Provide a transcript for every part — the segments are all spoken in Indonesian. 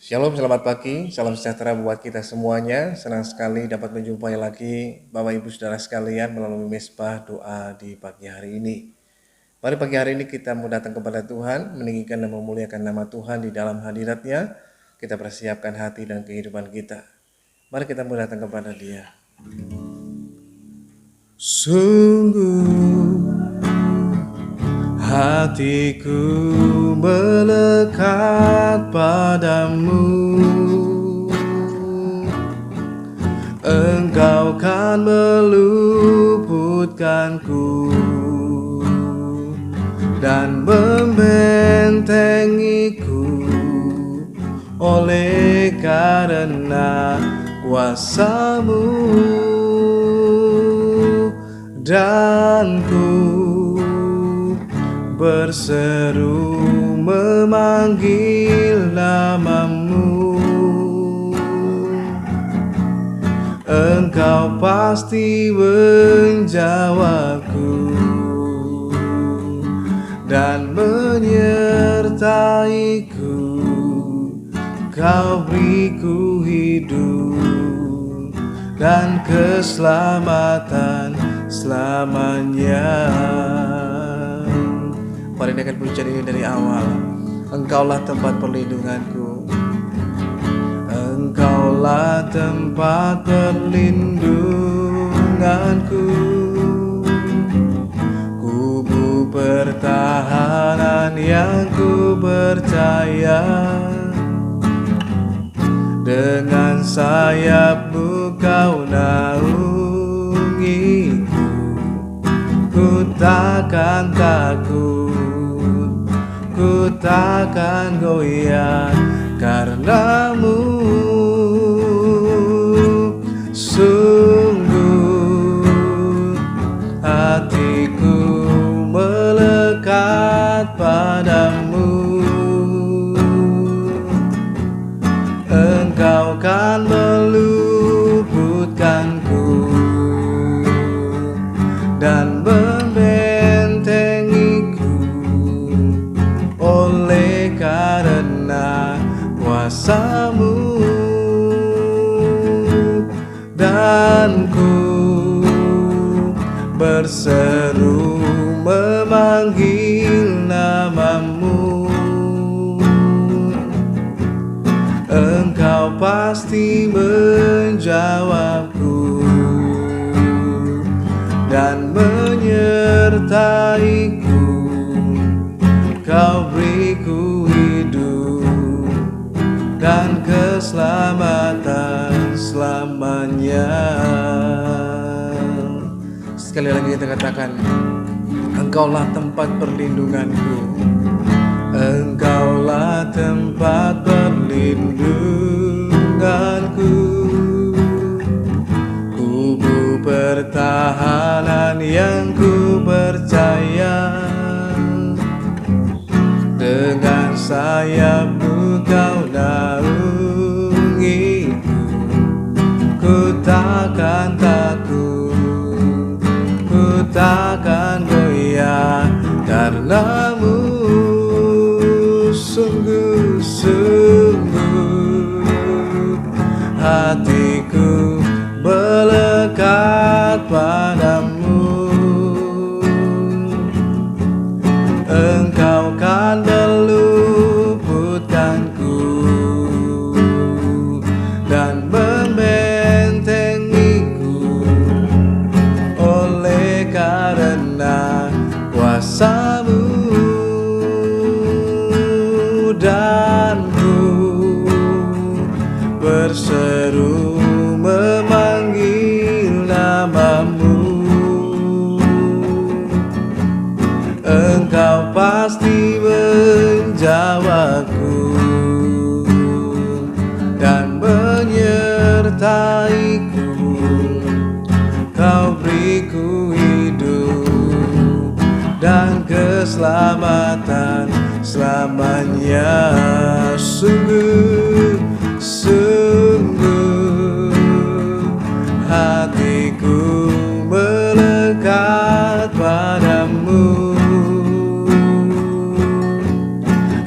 Shalom, selamat pagi, salam sejahtera buat kita semuanya. Senang sekali dapat menjumpai lagi Bapak Ibu Saudara sekalian melalui mesbah doa di pagi hari ini. Pada pagi hari ini kita mau datang kepada Tuhan, meninggikan dan memuliakan nama Tuhan di dalam hadirat-Nya. Kita persiapkan hati dan kehidupan kita. Mari kita mau datang kepada Dia. Sungguh hatiku melekat padamu, Engkau kan meluputkanku dan membentengiku oleh karena kuasa-Mu, dan ku berseru memanggil nama-Mu. Engkau pasti menjawabku dan menyertaiku. Kau beriku hidup dan keselamatan selamanya. Mari dengarkan pujian ini dari awal. Engkaulah tempat perlindunganku, Engkaulah tempat perlindunganku, kubu pertahanan yang ku percaya. Dengan sayap-Mu Kau naungiku, ku takkan takut, ku takkan goyah karena-Mu. Sungguh hatiku melekat padamu, Engkau kan meluputkanku dan membentengiku oleh karena kuasa-Mu, dan ku berseru memanggil nama-Mu. Engkau pasti menjawabku dan menyertaiku. Kau beriku hidup dan keselamatan selamanya. Sekali lagi kita katakan, Engkaulah tempat perlindunganku, Engkaulah tempat perlindunganku, kubu pertahanan yang ku percaya. Dengan sayap-Mu Kau naungiku, ku takkan takut, ku takkan goyah karena-Mu. Sungguh-sungguh hatiku melekat padamu, Engkau kan meluputkanku dan membentengiku oleh karena kuasa-Mu, dan ku berseru memanggil nama-Mu. Engkau pasti menjawabku dan menyertaiku. Kau beriku hidup dan keselamatan selamanya. Sungguh-sungguh hatiku melekat padamu,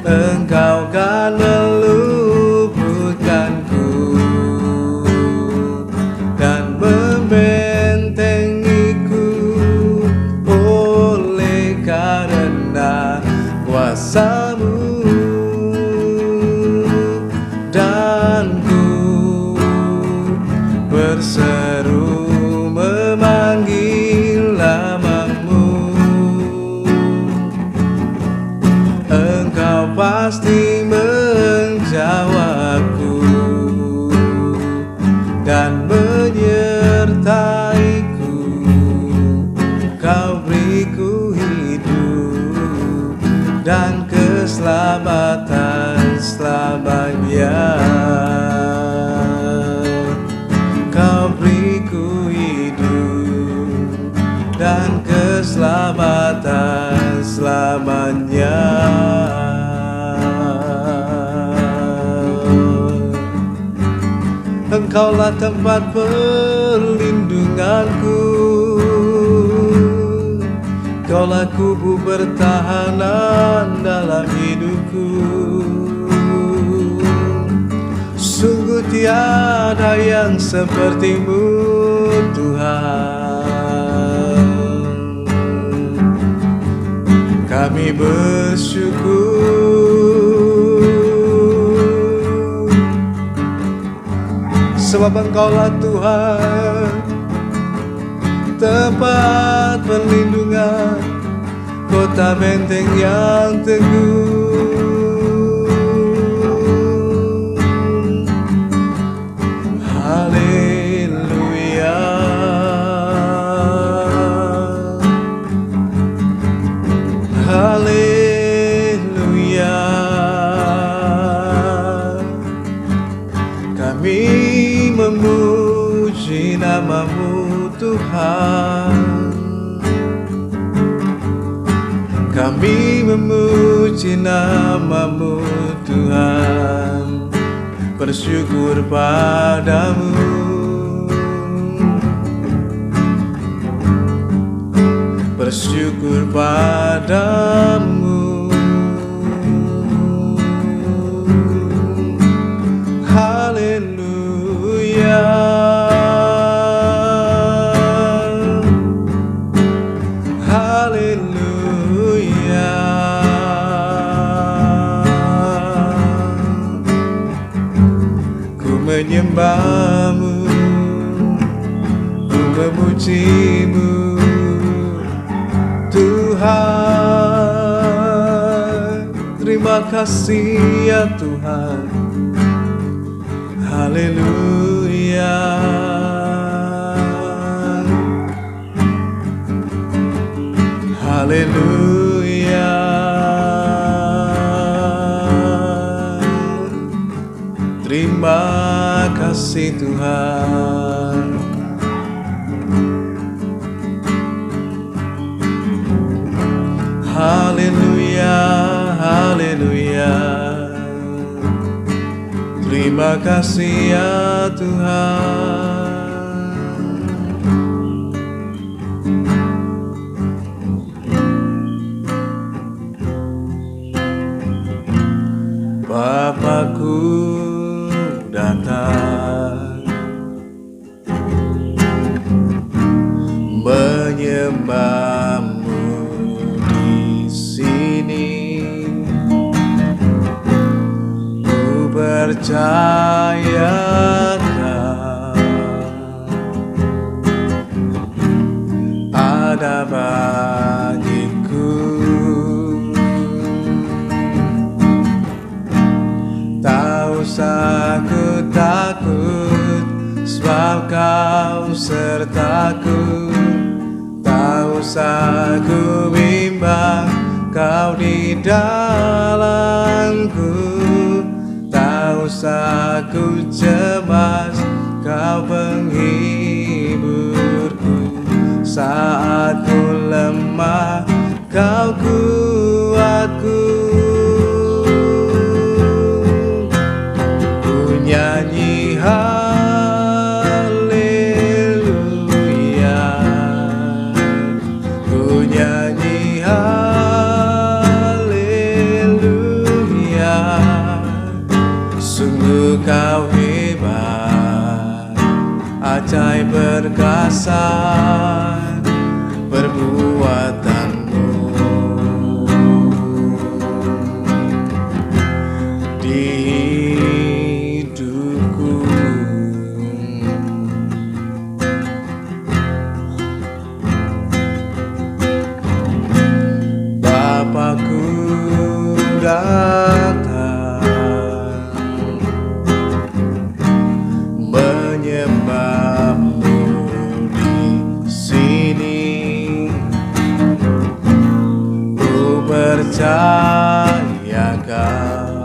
Engkau kan meluputkanku Engkaulah tempat perlindunganku, Kaulah kubu pertahanan dalam hidupku. Sungguh tiada yang sepertimu, Tuhan. Kami bersyukur, sebab Engkaulah Tuhan, tempat perlindungan, kota benteng yang teguh. Haleluya, haleluya. Kami memuji nama-Mu, Tuhan. Kami memuji nama-Mu, Tuhan. Bersyukur padamu, bersyukur padamu. Haleluya, haleluya. Ku menyembah-Mu, ku memuji-Mu, Tuhan. Terima kasih ya Tuhan. Haleluya, haleluya. Terima kasih Tuhan. Haleluya, haleluya. Terima kasih ya Tuhan. Bapakku datang menyembah-Mu di sini. Ku percaya Kau ada bagiku. Tak usah ku takut, sebab Kau sertaku. Tak usah ku bimbang, Kau di dalamku. Tak usah ku cemas, Kau penghiburku. Saat ku lemah, Kau kuatku. Ku nyanyi haleluya, ku nyanyi haleluya. Sungguh Kau hebat, ajaib perkasa perbuatan-Mu di hidupku. Bapakku datang menyembah-Mu di sini. Ku percaya Kau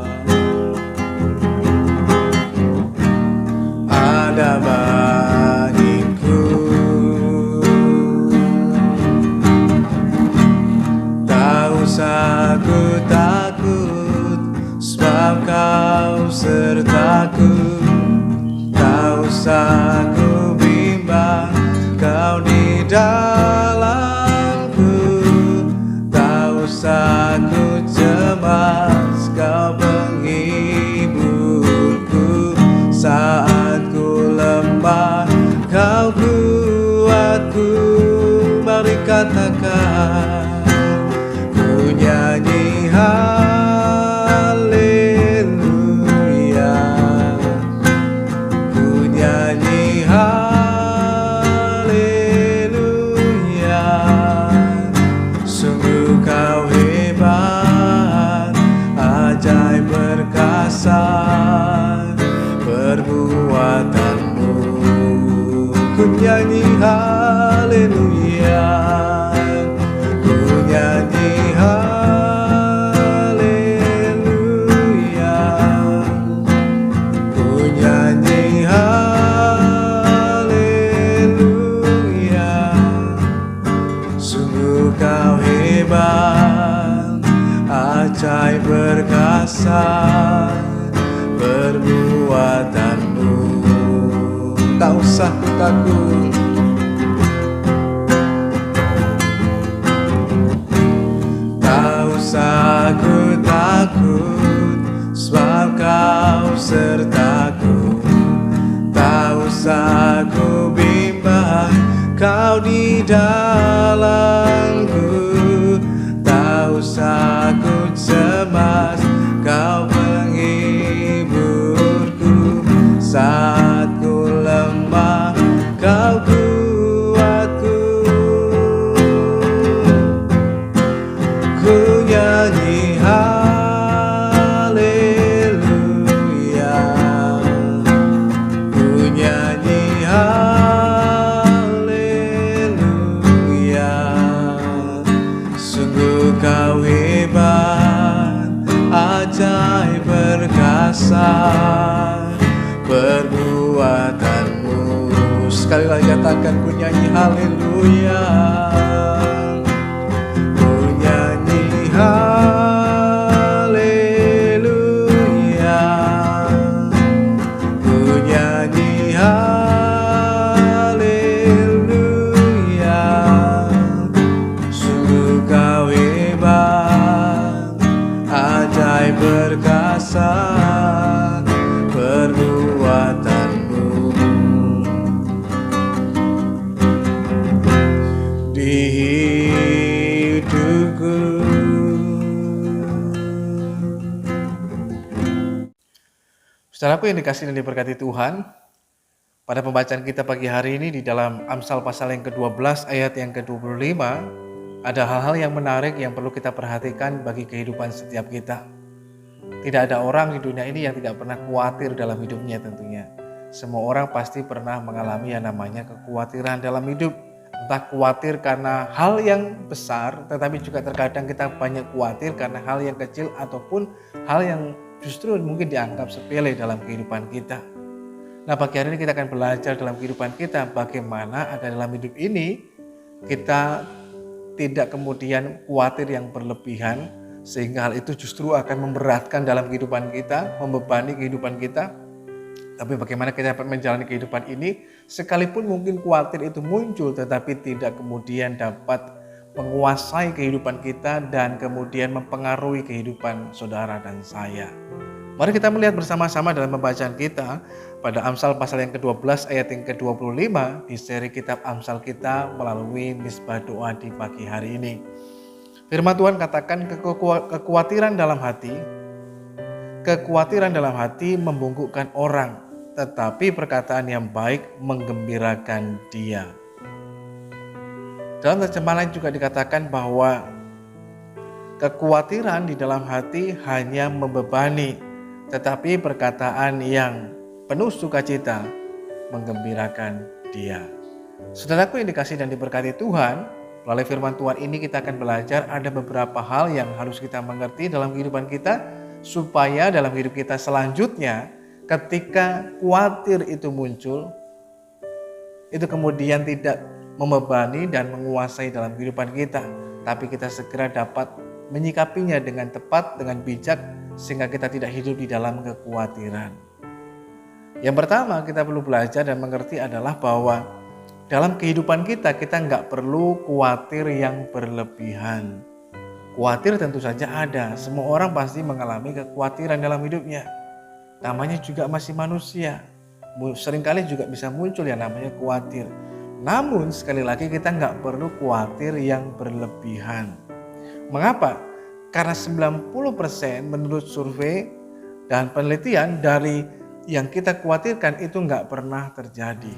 ada bagiku. Tak usah ku takut, sebab Kau sertaku. Tak takut. Tak usah ku takut, sebab kau sertaku. Tak usah ku bimbang, kau di dalamku. Tak usah ku cemas, kau penghiburku. Saat ku lemah, kau kuatku. Ku nyanyi haleluya, ku nyanyi haleluya. Sungguh kau hebat, ajaib perkasa perbuatanmu. Sekali lagi katakan, ku nyanyi haleluya, ku nyanyi haleluya, ku nyanyi haleluya. Sungguh kau hebat, ajaib perkasa perbuatanmu. Di hidupku. Saudaraku yang dikasihi dan diberkati Tuhan, pada pembacaan kita pagi hari ini di dalam Amsal pasal yang ke-12 ayat yang ke-25, ada hal-hal yang menarik yang perlu kita perhatikan bagi kehidupan setiap kita. Tidak ada orang di dunia ini yang tidak pernah khawatir dalam hidupnya tentunya. Semua orang pasti pernah mengalami yang namanya kekhawatiran dalam hidup. Entah khawatir karena hal yang besar, tetapi juga terkadang kita banyak khawatir karena hal yang kecil ataupun hal yang justru mungkin dianggap sepele dalam kehidupan kita. Nah, pagi hari ini kita akan belajar dalam kehidupan kita bagaimana agar dalam hidup ini kita tidak kemudian khawatir yang berlebihan, sehingga hal itu justru akan memberatkan dalam kehidupan kita, membebani kehidupan kita. Tapi bagaimana kita dapat menjalani kehidupan ini, sekalipun mungkin khawatir itu muncul, tetapi tidak kemudian dapat menguasai kehidupan kita dan kemudian mempengaruhi kehidupan saudara dan saya. Mari kita melihat bersama-sama dalam pembacaan kita pada Amsal pasal yang ke-12 ayat yang ke-25 di seri kitab Amsal kita melalui misbah doa di pagi hari ini. Firman Tuhan katakan, kekhawatiran dalam hati membungkukkan orang, tetapi perkataan yang baik menggembirakan dia. Dalam terjemahan lain juga dikatakan bahwa kekhawatiran di dalam hati hanya membebani, tetapi perkataan yang penuh sukacita menggembirakan dia. Saudaraku yang dikasihi dan diberkati Tuhan, melalui firman Tuhan ini kita akan belajar ada beberapa hal yang harus kita mengerti dalam kehidupan kita, supaya dalam hidup kita selanjutnya ketika khawatir itu muncul, itu kemudian tidak membebani dan menguasai dalam kehidupan kita, tapi kita segera dapat menyikapinya dengan tepat, dengan bijak, sehingga kita tidak hidup di dalam kekhawatiran. Yang pertama kita perlu belajar dan mengerti adalah bahwa dalam kehidupan kita nggak perlu khawatir yang berlebihan. Khawatir tentu saja ada, semua orang pasti mengalami kekhawatiran dalam hidupnya. Namanya juga masih manusia, seringkali juga bisa muncul yang namanya khawatir. Namun sekali lagi kita nggak perlu khawatir yang berlebihan. Mengapa? Karena 90% menurut survei dan penelitian dari yang kita khawatirkan itu nggak pernah terjadi.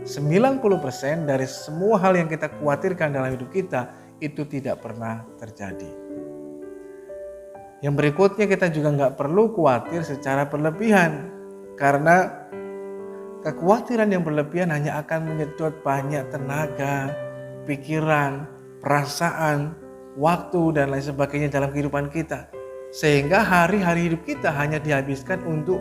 90% dari semua hal yang kita khawatirkan dalam hidup kita itu tidak pernah terjadi. Yang berikutnya kita juga nggak perlu khawatir secara berlebihan, karena kekhawatiran yang berlebihan hanya akan menyedot banyak tenaga, pikiran, perasaan, waktu, dan lain sebagainya dalam kehidupan kita. Sehingga hari-hari hidup kita hanya dihabiskan untuk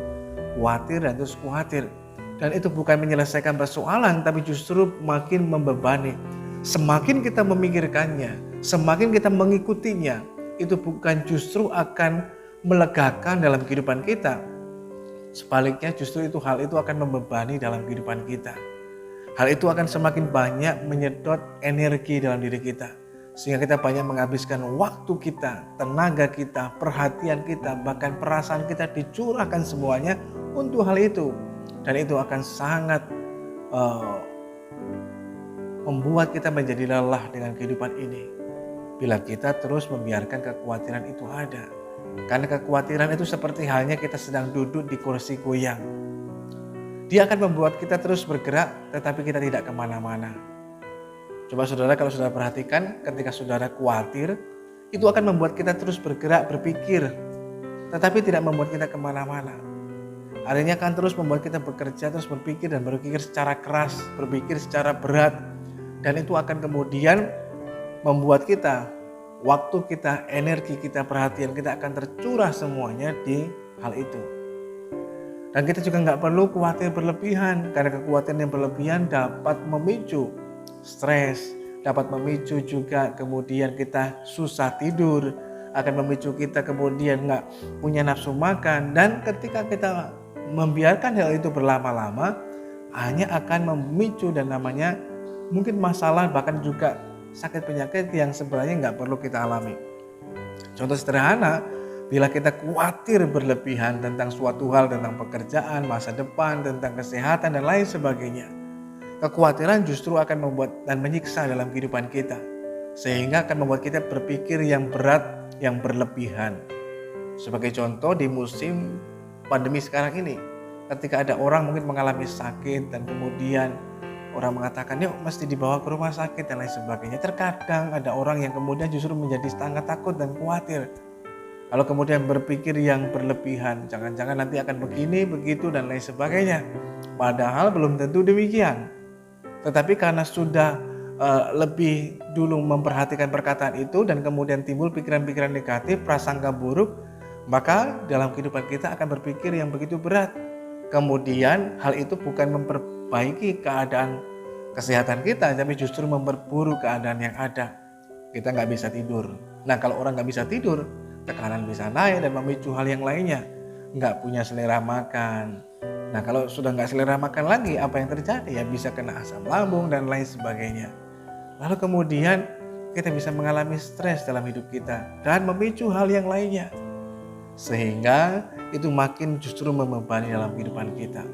khawatir dan terus khawatir. Dan itu bukan menyelesaikan persoalan, tapi justru makin membebani. Semakin kita memikirkannya, semakin kita mengikutinya, itu bukan justru akan melegakan dalam kehidupan kita. Sebaliknya justru hal itu akan membebani dalam kehidupan kita. Hal itu akan semakin banyak menyedot energi dalam diri kita. Sehingga kita banyak menghabiskan waktu kita, tenaga kita, perhatian kita, bahkan perasaan kita dicurahkan semuanya untuk hal itu. Dan itu akan sangat membuat kita menjadi lelah dengan kehidupan ini. Bila kita terus membiarkan kekhawatiran itu ada. Karena kekhawatiran itu seperti halnya kita sedang duduk di kursi goyang. Dia akan membuat kita terus bergerak, tetapi kita tidak kemana-mana. Coba saudara, kalau saudara perhatikan, ketika saudara khawatir, itu akan membuat kita terus bergerak, berpikir, tetapi tidak membuat kita kemana-mana. Artinya akan terus membuat kita bekerja, terus berpikir dan berpikir secara keras, berpikir secara berat. Dan itu akan kemudian membuat kita, waktu kita, energi kita, perhatian kita akan tercurah semuanya di hal itu. Dan kita juga nggak perlu khawatir berlebihan, karena kekhawatiran yang berlebihan dapat memicu stres, dapat memicu juga kemudian kita susah tidur, akan memicu kita kemudian nggak punya nafsu makan. Dan ketika kita membiarkan hal itu berlama-lama, hanya akan memicu dan namanya mungkin masalah, bahkan juga sakit penyakit yang sebenarnya nggak perlu kita alami. Contoh sederhana, bila kita khawatir berlebihan tentang suatu hal, tentang pekerjaan, masa depan, tentang kesehatan dan lain sebagainya, kekhawatiran justru akan membuat dan menyiksa dalam kehidupan kita, sehingga akan membuat kita berpikir yang berat, yang berlebihan. Sebagai contoh, di musim pandemi sekarang ini, ketika ada orang mungkin mengalami sakit dan kemudian orang mengatakan yuk mesti dibawa ke rumah sakit dan lain sebagainya. Terkadang ada orang yang kemudian justru menjadi sangat takut dan khawatir. Kalau kemudian berpikir yang berlebihan, jangan-jangan nanti akan begini, begitu dan lain sebagainya. Padahal belum tentu demikian. Tetapi karena sudah lebih dulu memperhatikan perkataan itu dan kemudian timbul pikiran-pikiran negatif, prasangka buruk, maka dalam kehidupan kita akan berpikir yang begitu berat. Kemudian hal itu bukan memperbaiki keadaan kesehatan kita, tapi justru memperburuk keadaan yang ada. Kita nggak bisa tidur. Nah, kalau orang nggak bisa tidur, tekanan bisa naik dan memicu hal yang lainnya. Nggak punya selera makan. Nah, kalau sudah nggak selera makan lagi, apa yang terjadi? Ya bisa kena asam lambung dan lain sebagainya. Lalu kemudian kita bisa mengalami stres dalam hidup kita dan memicu hal yang lainnya. Sehingga itu makin justru membebani dalam kehidupan kita.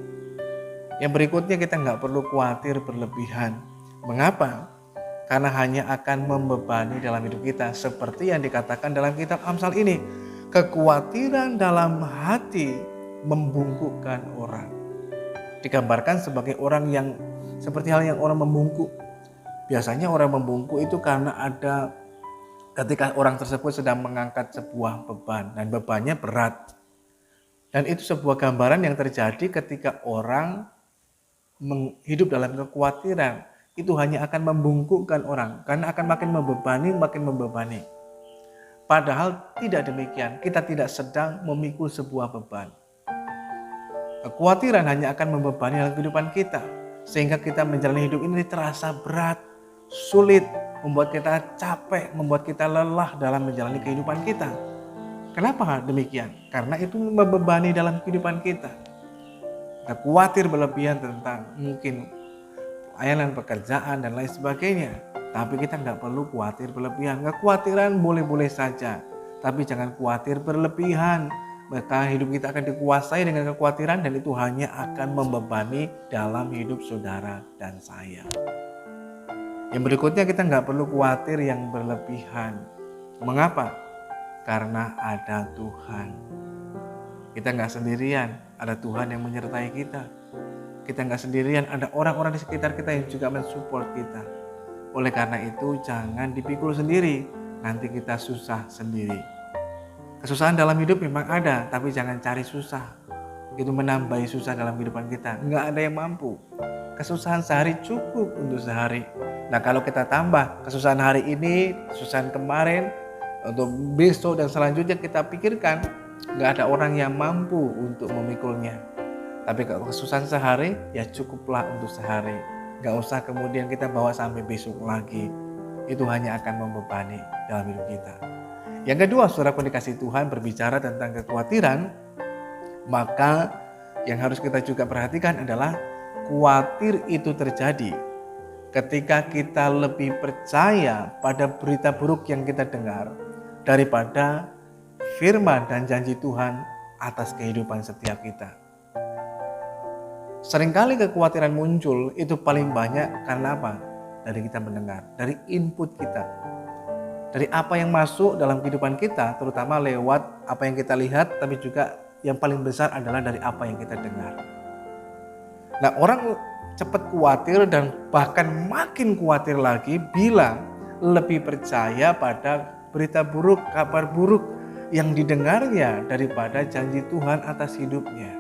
Yang berikutnya, kita nggak perlu khawatir berlebihan. Mengapa? Karena hanya akan membebani dalam hidup kita. Seperti yang dikatakan dalam kitab Amsal ini, kekhawatiran dalam hati membungkukkan orang. Digambarkan sebagai orang yang seperti hal yang orang membungkuk. Biasanya orang membungkuk itu karena ada ketika orang tersebut sedang mengangkat sebuah beban dan bebannya berat. Dan itu sebuah gambaran yang terjadi ketika orang hidup dalam kekhawatiran. Itu hanya akan membungkukkan orang karena akan makin membebani. Padahal tidak demikian, kita tidak sedang memikul sebuah beban. Kekhawatiran hanya akan membebani dalam kehidupan kita, sehingga kita menjalani hidup ini terasa berat, sulit, membuat kita capek, membuat kita lelah dalam menjalani kehidupan kita. Kenapa demikian? Karena itu membebani dalam kehidupan kita. Kita khawatir berlebihan tentang mungkin layanan pekerjaan dan lain sebagainya. Tapi kita nggak perlu khawatir berlebihan. Kekhawatiran boleh-boleh saja, tapi jangan khawatir berlebihan. Maka hidup kita akan dikuasai dengan kekhawatiran dan itu hanya akan membebani dalam hidup saudara dan saya. Yang berikutnya, kita nggak perlu khawatir yang berlebihan. Mengapa? Karena ada Tuhan. Kita nggak sendirian, ada Tuhan yang menyertai kita. Kita nggak sendirian, ada orang-orang di sekitar kita yang juga mensupport kita. Oleh karena itu, jangan dipikul sendiri, nanti kita susah sendiri. Kesusahan dalam hidup memang ada, tapi jangan cari susah. Itu menambahi susah dalam kehidupan kita. Nggak ada yang mampu. Kesusahan sehari cukup untuk sehari. Nah, kalau kita tambah kesusahan hari ini, kesusahan kemarin, untuk besok dan selanjutnya kita pikirkan, nggak ada orang yang mampu untuk memikulnya. Tapi kalau kesusahan sehari, ya cukuplah untuk sehari. Gak usah kemudian kita bawa sampai besok lagi. Itu hanya akan membebani dalam hidup kita. Yang kedua, saudara dikasih Tuhan, berbicara tentang kekhawatiran, maka yang harus kita juga perhatikan adalah khawatir itu terjadi ketika kita lebih percaya pada berita buruk yang kita dengar daripada firman dan janji Tuhan atas kehidupan setiap kita. Seringkali kekhawatiran muncul itu paling banyak karena apa? Dari kita mendengar, dari input kita. Dari apa yang masuk dalam kehidupan kita, terutama lewat apa yang kita lihat, tapi juga yang paling besar adalah dari apa yang kita dengar. Nah, orang cepat khawatir dan bahkan makin khawatir lagi bila lebih percaya pada berita buruk, kabar buruk yang didengarnya daripada janji Tuhan atas hidupnya.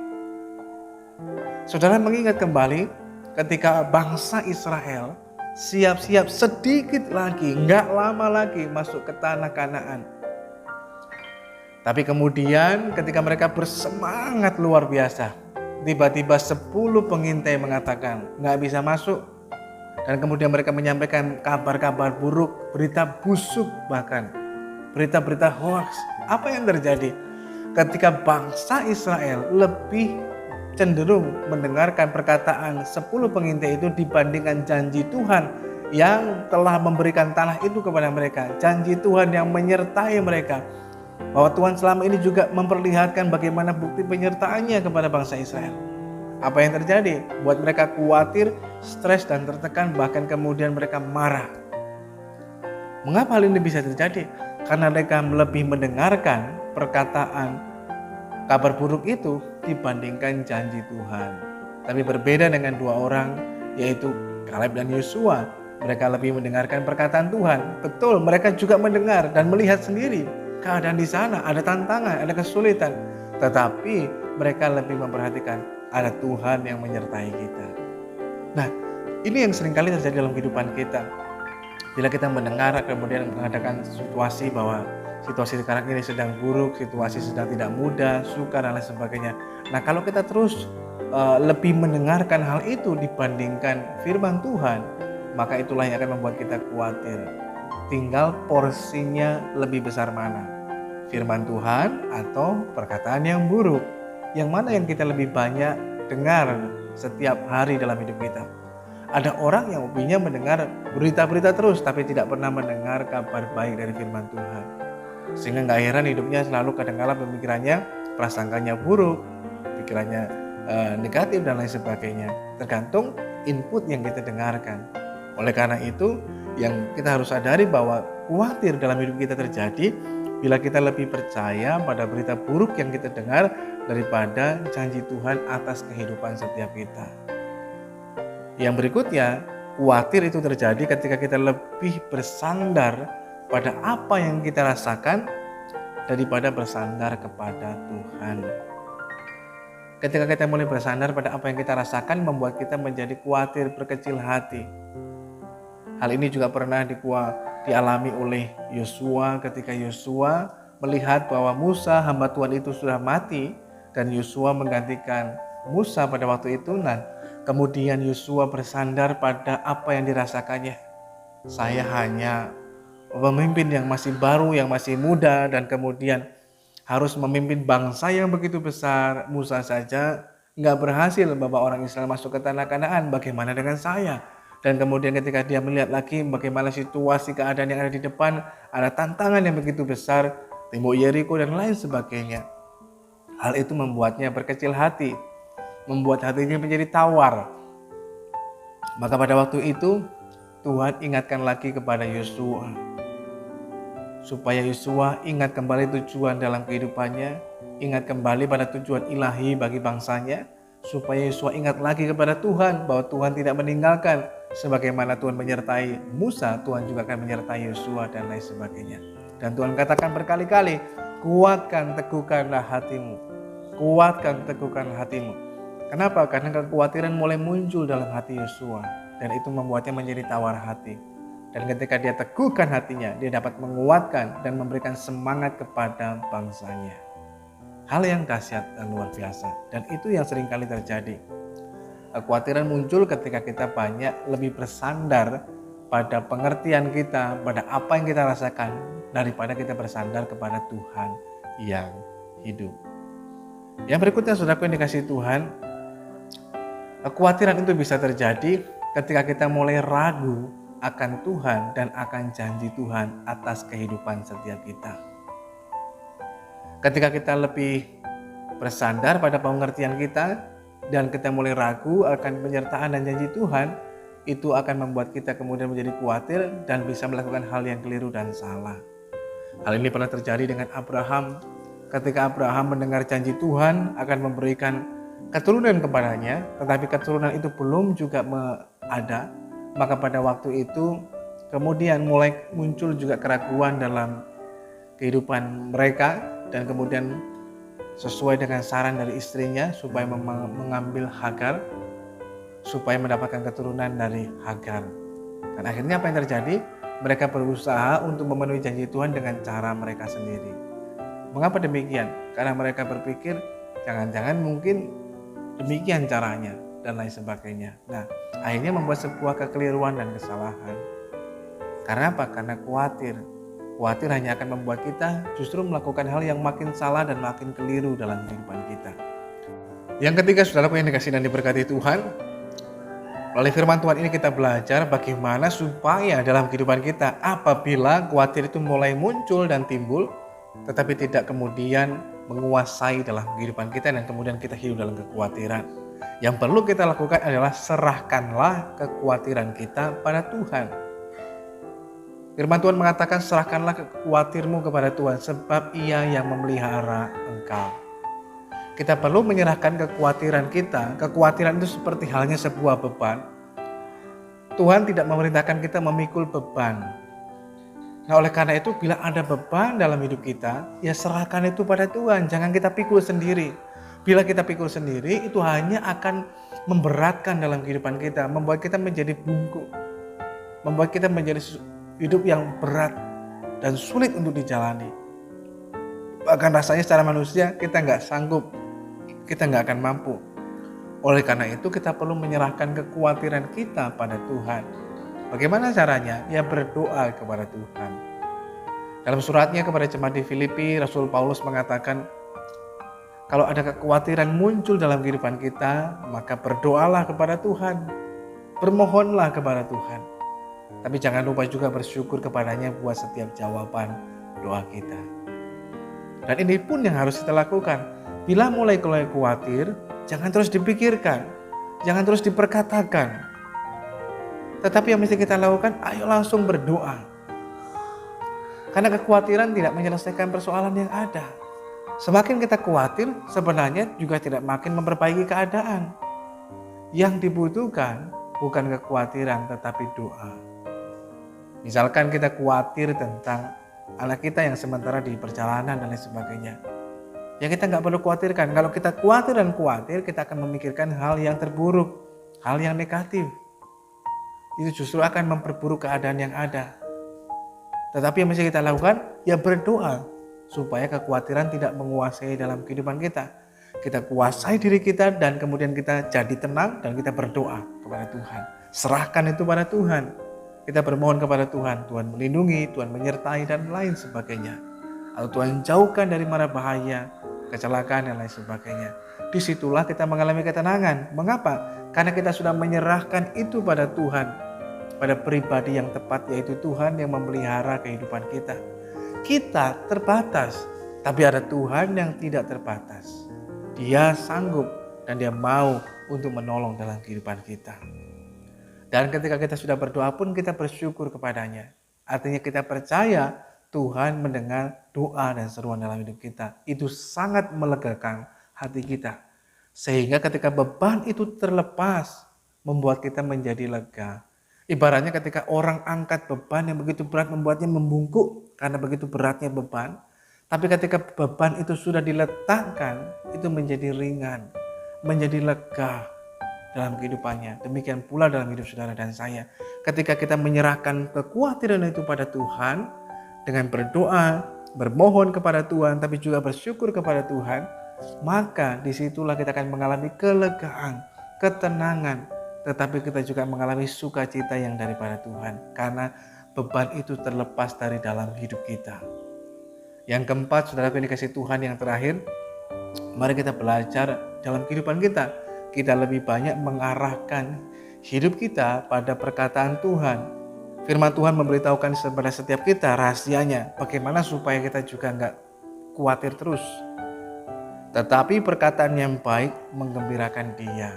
Saudara mengingat kembali ketika bangsa Israel siap-siap sedikit lagi, nggak lama lagi masuk ke tanah Kanaan. Tapi kemudian ketika mereka bersemangat luar biasa, tiba-tiba 10 pengintai mengatakan nggak bisa masuk. Dan kemudian mereka menyampaikan kabar-kabar buruk, berita busuk bahkan, berita-berita hoax. Apa yang terjadi? Ketika bangsa Israel lebih cenderung mendengarkan perkataan 10 pengintai itu dibandingkan janji Tuhan yang telah memberikan tanah itu kepada mereka. Janji Tuhan yang menyertai mereka. Bahwa Tuhan selama ini juga memperlihatkan bagaimana bukti penyertaannya kepada bangsa Israel. Apa yang terjadi? Buat mereka khawatir, stres dan tertekan, bahkan kemudian mereka marah. Mengapa hal ini bisa terjadi? Karena mereka lebih mendengarkan perkataan kabar buruk itu dibandingkan janji Tuhan. Tapi berbeda dengan dua orang, yaitu Kaleb dan Yosua. Mereka lebih mendengarkan perkataan Tuhan. Betul, mereka juga mendengar dan melihat sendiri keadaan di sana, ada tantangan, ada kesulitan. Tetapi mereka lebih memperhatikan ada Tuhan yang menyertai kita. Nah, ini yang seringkali terjadi dalam kehidupan kita. Bila kita mendengar kemudian mengadakan situasi bahwa situasi sekarang ini sedang buruk, situasi sedang tidak mudah, sukar dan lain sebagainya. Nah, kalau kita terus lebih mendengarkan hal itu dibandingkan firman Tuhan, maka itulah yang akan membuat kita khawatir. Tinggal porsinya lebih besar mana? Firman Tuhan atau perkataan yang buruk? Yang mana yang kita lebih banyak dengar setiap hari dalam hidup kita? Ada orang yang hobinya mendengar berita-berita terus, tapi tidak pernah mendengar kabar baik dari firman Tuhan. Sehingga gak heran hidupnya selalu kadang-kala pemikirannya, prasangkanya buruk, pikirannya negatif dan lain sebagainya. Tergantung input yang kita dengarkan. Oleh karena itu, yang kita harus sadari bahwa khawatir dalam hidup kita terjadi bila kita lebih percaya pada berita buruk yang kita dengar daripada janji Tuhan atas kehidupan setiap kita. Yang berikutnya, khawatir itu terjadi ketika kita lebih bersandar pada apa yang kita rasakan daripada bersandar kepada Tuhan. Ketika kita mulai bersandar pada apa yang kita rasakan, membuat kita menjadi khawatir, berkecil hati. Hal ini juga pernah dialami oleh Yosua ketika Yosua melihat bahwa Musa hamba Tuhan itu sudah mati dan Yosua menggantikan Musa pada waktu itu. Nah, kemudian Yosua bersandar pada apa yang dirasakannya. Saya hanya pemimpin yang masih baru, yang masih muda, dan kemudian harus memimpin bangsa yang begitu besar. Musa saja nggak berhasil membawa orang Israel masuk ke tanah Kanaan, bagaimana dengan saya? Dan kemudian ketika dia melihat lagi bagaimana situasi keadaan yang ada di depan, ada tantangan yang begitu besar, tembok Yeriko dan lain sebagainya. Hal itu membuatnya berkecil hati, membuat hatinya menjadi tawar. Maka pada waktu itu Tuhan ingatkan lagi kepada Yosua, supaya Yosua ingat kembali tujuan dalam kehidupannya, ingat kembali pada tujuan ilahi bagi bangsanya, supaya Yosua ingat lagi kepada Tuhan bahwa Tuhan tidak meninggalkan. Sebagaimana Tuhan menyertai Musa, Tuhan juga akan menyertai Yosua dan lain sebagainya. Dan Tuhan katakan berkali-kali, kuatkan, teguhkanlah hatimu. Kuatkan, teguhkanlah hatimu. Kenapa? Karena kekhawatiran mulai muncul dalam hati Yosua. Dan itu membuatnya menjadi tawar hati. Dan ketika dia teguhkan hatinya, dia dapat menguatkan dan memberikan semangat kepada bangsanya. Hal yang dahsyat dan luar biasa. Dan itu yang seringkali terjadi. Kekhawatiran muncul ketika kita banyak lebih bersandar pada pengertian kita, pada apa yang kita rasakan, daripada kita bersandar kepada Tuhan yang hidup. Yang berikutnya, saudaraku yang dikasihi Tuhan, Kekhawatiran itu bisa terjadi ketika kita mulai ragu akan Tuhan dan akan janji Tuhan atas kehidupan setiap kita. Ketika kita lebih bersandar pada pengertian kita dan kita mulai ragu akan penyertaan dan janji Tuhan, itu akan membuat kita kemudian menjadi khawatir dan bisa melakukan hal yang keliru dan salah. Hal ini pernah terjadi dengan Abraham. Ketika Abraham mendengar janji Tuhan akan memberikan keturunan kepadanya, tetapi keturunan itu belum juga ada, maka pada waktu itu kemudian mulai muncul juga keraguan dalam kehidupan mereka, dan kemudian sesuai dengan saran dari istrinya supaya mengambil Hagar supaya mendapatkan keturunan dari Hagar. Dan akhirnya apa yang terjadi? Mereka berusaha untuk memenuhi janji Tuhan dengan cara mereka sendiri. Mengapa demikian? Karena mereka berpikir jangan-jangan mungkin demikian caranya dan lain sebagainya. Nah, akhirnya membuat sebuah kekeliruan dan kesalahan. Karena apa? Karena khawatir. Khawatir hanya akan membuat kita justru melakukan hal yang makin salah dan makin keliru dalam kehidupan kita. Yang ketiga, saudaraku yang dikasihi dan diberkati Tuhan, melalui firman Tuhan ini kita belajar bagaimana supaya dalam kehidupan kita apabila khawatir itu mulai muncul dan timbul, tetapi tidak kemudian menguasai dalam kehidupan kita dan kemudian kita hidup dalam kekhawatiran. Yang perlu kita lakukan adalah serahkanlah kekhawatiran kita pada Tuhan. Firman Tuhan mengatakan serahkanlah kekhawatirmu kepada Tuhan sebab Ia yang memelihara engkau. Kita perlu menyerahkan kekhawatiran kita. Kekhawatiran itu seperti halnya sebuah beban. Tuhan tidak memerintahkan kita memikul beban. Nah, oleh karena itu bila ada beban dalam hidup kita, ya serahkan itu pada Tuhan. Jangan kita pikul sendiri. Bila kita pikul sendiri, itu hanya akan memberatkan dalam kehidupan kita, membuat kita menjadi bungkuk, membuat kita menjadi hidup yang berat dan sulit untuk dijalani. Bahkan rasanya secara manusia kita nggak sanggup, kita nggak akan mampu. Oleh karena itu kita perlu menyerahkan kekhawatiran kita pada Tuhan. Bagaimana caranya? Ya berdoa kepada Tuhan. Dalam suratnya kepada jemaat di Filipi, Rasul Paulus mengatakan, kalau ada kekhawatiran muncul dalam kehidupan kita, maka berdoalah kepada Tuhan. Bermohonlah kepada Tuhan. Tapi jangan lupa juga bersyukur kepadanya buat setiap jawaban doa kita. Dan ini pun yang harus kita lakukan. Bila mulai khawatir, jangan terus dipikirkan, jangan terus diperkatakan. Tetapi yang mesti kita lakukan, ayo langsung berdoa. Karena kekhawatiran tidak menyelesaikan persoalan yang ada. Semakin kita khawatir, sebenarnya juga tidak makin memperbaiki keadaan. Yang dibutuhkan bukan kekhawatiran, tetapi doa. Misalkan kita khawatir tentang anak kita yang sementara di perjalanan dan lain sebagainya. Ya kita nggak perlu khawatirkan. Kalau kita khawatir dan khawatir, kita akan memikirkan hal yang terburuk, hal yang negatif. Itu justru akan memperburuk keadaan yang ada. Tetapi yang mesti kita lakukan, ya berdoa supaya kekhawatiran tidak menguasai dalam kehidupan kita. Kita kuasai diri kita dan kemudian kita jadi tenang dan kita berdoa kepada Tuhan. Serahkan itu pada Tuhan. Kita bermohon kepada Tuhan. Tuhan melindungi, Tuhan menyertai dan lain sebagainya. Atau Tuhan jauhkan dari mara bahaya, kecelakaan dan lain sebagainya. Disitulah kita mengalami ketenangan. Mengapa? Karena kita sudah menyerahkan itu pada Tuhan, pada pribadi yang tepat, yaitu Tuhan yang memelihara kehidupan kita. Kita terbatas, tapi ada Tuhan yang tidak terbatas. Dia sanggup dan Dia mau untuk menolong dalam kehidupan kita. Dan ketika kita sudah berdoa pun kita bersyukur kepadanya. Artinya kita percaya Tuhan mendengar doa dan seruan dalam hidup kita. Itu sangat melegakan hati kita. Sehingga ketika beban itu terlepas, membuat kita menjadi lega. Ibaratnya ketika orang angkat beban yang begitu berat membuatnya membungkuk karena begitu beratnya beban. Tapi ketika beban itu sudah diletakkan, itu menjadi ringan, menjadi lega dalam kehidupannya. Demikian pula dalam hidup saudara dan saya. Ketika kita menyerahkan kekhawatiran itu pada Tuhan, dengan berdoa, bermohon kepada Tuhan, tapi juga bersyukur kepada Tuhan, maka disitulah kita akan mengalami kelegaan, ketenangan, tetapi kita juga mengalami sukacita yang daripada Tuhan. Karena beban itu terlepas dari dalam hidup kita. Yang keempat, saudara yang dikasih Tuhan, yang terakhir, mari kita belajar dalam kehidupan kita. kita lebih banyak mengarahkan hidup kita pada perkataan Tuhan. Firman Tuhan memberitahukan kepada setiap kita rahasianya, bagaimana supaya kita juga nggak khawatir terus. Tetapi perkataan yang baik menggembirakan Dia.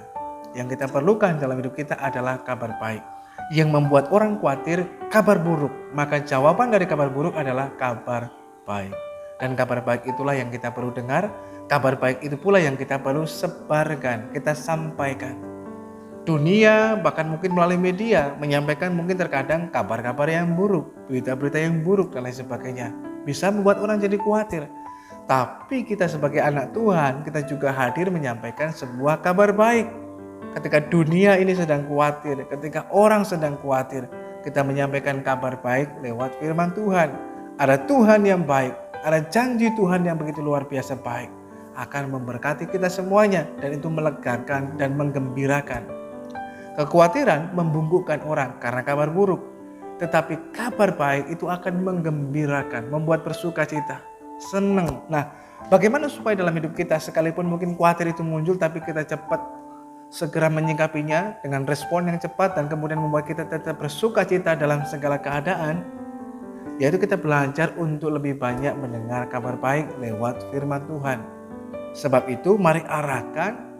Yang kita perlukan dalam hidup kita adalah kabar baik. Yang membuat orang khawatir kabar buruk, maka jawaban dari kabar buruk adalah kabar baik. Dan kabar baik itulah yang kita perlu dengar, kabar baik itu pula yang kita perlu sebarkan, kita sampaikan. Dunia bahkan mungkin melalui media menyampaikan mungkin terkadang kabar-kabar yang buruk, berita-berita yang buruk dan lain sebagainya. Bisa membuat orang jadi khawatir. Tapi kita sebagai anak Tuhan, kita juga hadir menyampaikan sebuah kabar baik. Ketika dunia ini sedang khawatir, ketika orang sedang khawatir, kita menyampaikan kabar baik lewat firman Tuhan. Ada Tuhan yang baik, ada janji Tuhan yang begitu luar biasa baik, akan memberkati kita semuanya, dan itu melegakan dan menggembirakan. Kekhawatiran membungkukkan orang karena kabar buruk, tetapi kabar baik itu akan menggembirakan, membuat bersukacita, senang. Nah, bagaimana supaya dalam hidup kita sekalipun mungkin khawatir itu muncul, tapi kita cepat segera menyikapinya dengan respon yang cepat dan kemudian membuat kita tetap bersukacita dalam segala keadaan, yaitu kita belajar untuk lebih banyak mendengar kabar baik lewat firman Tuhan. Sebab itu mari arahkan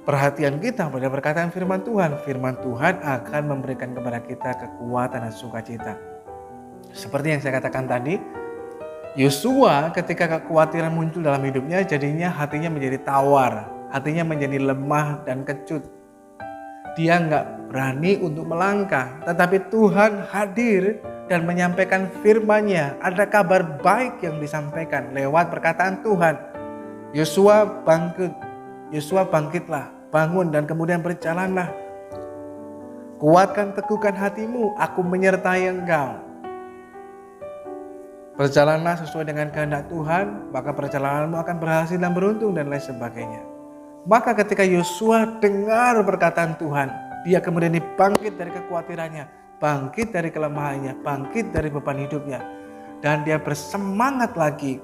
perhatian kita pada perkataan firman Tuhan. Firman Tuhan akan memberikan kepada kita kekuatan dan sukacita. Seperti yang saya katakan tadi, Yosua ketika kekhawatiran muncul dalam hidupnya, jadinya hatinya menjadi tawar, hatinya menjadi lemah dan kecut. Dia nggak berani untuk melangkah, tetapi Tuhan hadir dan menyampaikan firman-Nya. Ada kabar baik yang disampaikan lewat perkataan Tuhan. Yosua bangkit, Yosua bangkitlah, bangun dan kemudian berjalanlah. Kuatkan teguhkan hatimu, aku menyertai engkau. Berjalanlah sesuai dengan kehendak Tuhan, maka perjalananmu akan berhasil dan beruntung dan lain sebagainya. Maka ketika Yosua dengar perkataan Tuhan, dia kemudian bangkit dari kekhawatirannya, bangkit dari kelemahannya, bangkit dari beban hidupnya. Dan dia bersemangat lagi.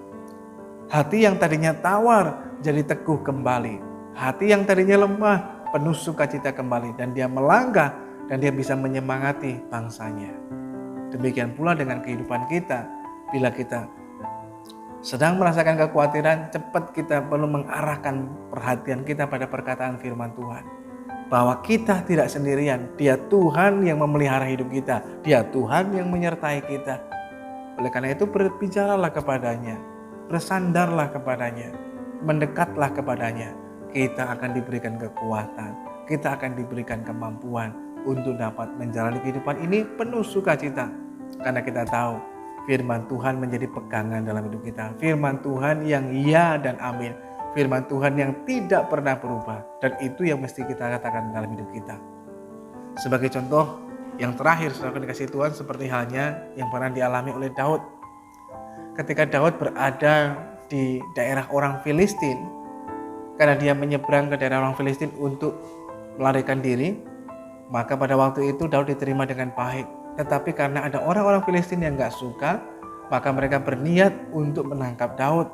Hati yang tadinya tawar jadi teguh kembali. Hati yang tadinya lemah penuh sukacita kembali. Dan dia melangkah dan dia bisa menyemangati bangsanya. Demikian pula dengan kehidupan kita. Bila kita sedang merasakan kekhawatiran, cepat kita perlu mengarahkan perhatian kita pada perkataan firman Tuhan. Bahwa kita tidak sendirian, Dia Tuhan yang memelihara hidup kita, Dia Tuhan yang menyertai kita. Oleh karena itu berbicaralah kepadanya, bersandarlah kepadanya, mendekatlah kepadanya. Kita akan diberikan kekuatan, kita akan diberikan kemampuan untuk dapat menjalani kehidupan ini penuh sukacita. Karena kita tahu firman Tuhan menjadi pegangan dalam hidup kita. Firman Tuhan yang ya dan amin. Firman Tuhan yang tidak pernah berubah. Dan itu yang mesti kita katakan dalam hidup kita. Sebagai contoh yang terakhir, saudara dikasih Tuhan, seperti halnya yang pernah dialami oleh Daud. Ketika Daud berada di daerah orang Filistin, karena dia menyeberang ke daerah orang Filistin untuk melarikan diri, maka pada waktu itu Daud diterima dengan baik. Tetapi karena ada orang-orang Filistin yang gak suka, maka mereka berniat untuk menangkap Daud.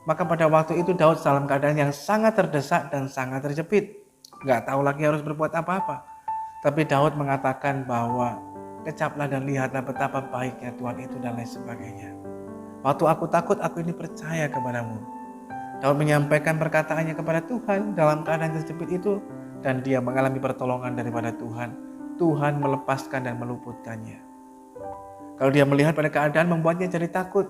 Maka pada waktu itu Daud dalam keadaan yang sangat terdesak dan sangat terjepit. Gak tahu lagi harus berbuat apa-apa. Tapi Daud mengatakan bahwa kecaplah dan lihatlah betapa baiknya Tuhan itu dan lain sebagainya. Waktu aku takut, aku ini percaya kepadamu. Daud menyampaikan perkataannya kepada Tuhan dalam keadaan terjepit itu. Dan dia mengalami pertolongan daripada Tuhan. Tuhan melepaskan dan meluputkannya. Kalau dia melihat pada keadaan membuatnya jadi takut.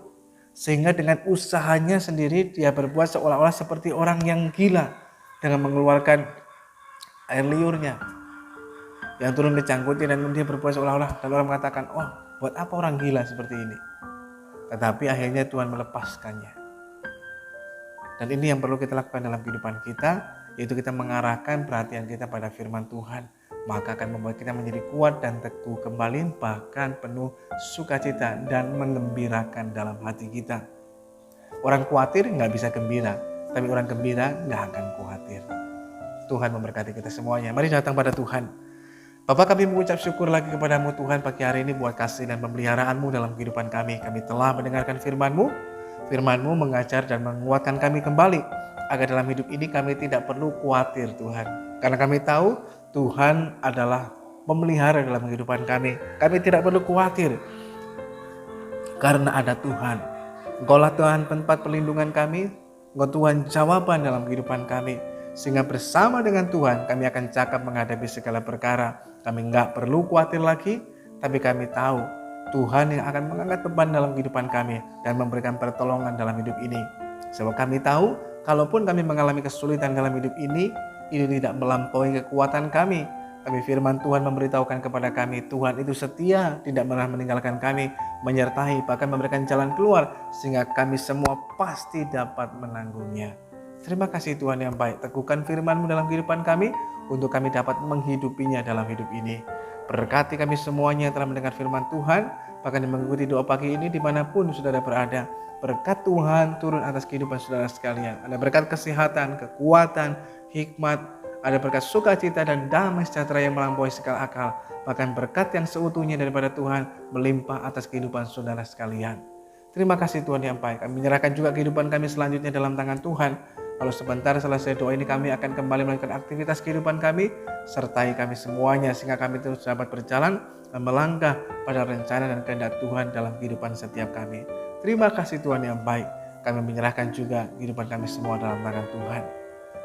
Sehingga dengan usahanya sendiri dia berbuat seolah-olah seperti orang yang gila. Dengan mengeluarkan air liurnya yang turun dicangkuti, dan dia berbuat seolah-olah. Dan orang mengatakan, oh, buat apa orang gila seperti ini? Tetapi akhirnya Tuhan melepaskannya. Dan ini yang perlu kita lakukan dalam kehidupan kita, yaitu kita mengarahkan perhatian kita pada firman Tuhan. Maka akan membuat kita menjadi kuat dan teguh kembali, bahkan penuh sukacita dan menggembirakan dalam hati kita. Orang khawatir nggak bisa gembira, tapi orang gembira nggak akan khawatir. Tuhan memberkati kita semuanya. Mari datang pada Tuhan. Bapak, kami mengucap syukur lagi kepadamu Tuhan pagi hari ini buat kasih dan pemeliharaanmu dalam kehidupan kami. Kami telah mendengarkan firman-Mu. Firman-Mu mengajar dan menguatkan kami kembali, agar dalam hidup ini kami tidak perlu khawatir Tuhan. Karena kami tahu Tuhan adalah pemelihara dalam kehidupan kami. Kami tidak perlu khawatir karena ada Tuhan. Engkaulah Tuhan tempat perlindungan kami, Engkau Tuhan jawaban dalam kehidupan kami. Sehingga bersama dengan Tuhan kami akan cakap menghadapi segala perkara. Kami enggak perlu khawatir lagi, tapi kami tahu Tuhan yang akan mengangkat beban dalam kehidupan kami dan memberikan pertolongan dalam hidup ini. Sebab kami tahu, kalaupun kami mengalami kesulitan dalam hidup ini tidak melampaui kekuatan kami. Tapi firman Tuhan memberitahukan kepada kami, Tuhan itu setia, tidak pernah meninggalkan kami, menyertai, bahkan memberikan jalan keluar, sehingga kami semua pasti dapat menanggungnya. Terima kasih Tuhan yang baik, teguhkan firman-Mu dalam kehidupan kami, untuk kami dapat menghidupinya dalam hidup ini. Berkati kami semuanya yang telah mendengar firman Tuhan, bahkan yang mengikuti doa pagi ini dimanapun saudara berada. Berkat Tuhan turun atas kehidupan saudara sekalian. Ada berkat kesehatan, kekuatan, hikmat, ada berkat sukacita dan damai sejahtera yang melampaui segala akal. Bahkan berkat yang seutuhnya daripada Tuhan melimpah atas kehidupan saudara sekalian. Terima kasih Tuhan yang baik. Kami menyerahkan juga kehidupan kami selanjutnya dalam tangan Tuhan. Kalau sebentar selesai doa ini kami akan kembali melanjutkan aktivitas kehidupan kami. Sertai kami semuanya sehingga kami terus dapat berjalan dan melangkah pada rencana dan kehendak Tuhan dalam kehidupan setiap kami. Terima kasih Tuhan yang baik. Kami menyerahkan juga kehidupan kami semua dalam tangan Tuhan.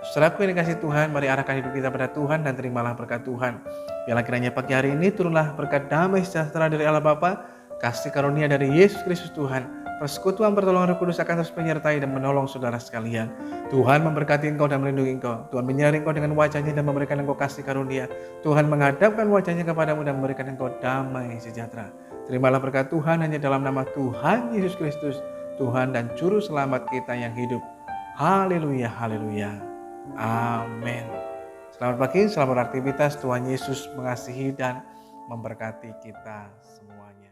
Saudaraku yang dikasihi Tuhan, mari arahkan hidup kita pada Tuhan dan terimalah berkat Tuhan. Biarlah kiranya pagi hari ini turunlah berkat damai sejahtera dari Allah Bapa, kasih karunia dari Yesus Kristus Tuhan, persekutuan pertolongan Roh Kudus akan terus menyertai dan menolong saudara sekalian. Tuhan memberkati engkau dan melindungi engkau. Tuhan menyinari engkau dengan wajahnya dan memberikan engkau kasih karunia. Tuhan menghadapkan wajahnya kepadamu dan memberikan engkau damai sejahtera. Terimalah berkat Tuhan hanya dalam nama Tuhan Yesus Kristus, Tuhan dan Juru Selamat kita yang hidup. Haleluya, haleluya. Amin. Selamat pagi, selamat beraktivitas. Tuhan Yesus mengasihi dan memberkati kita semuanya.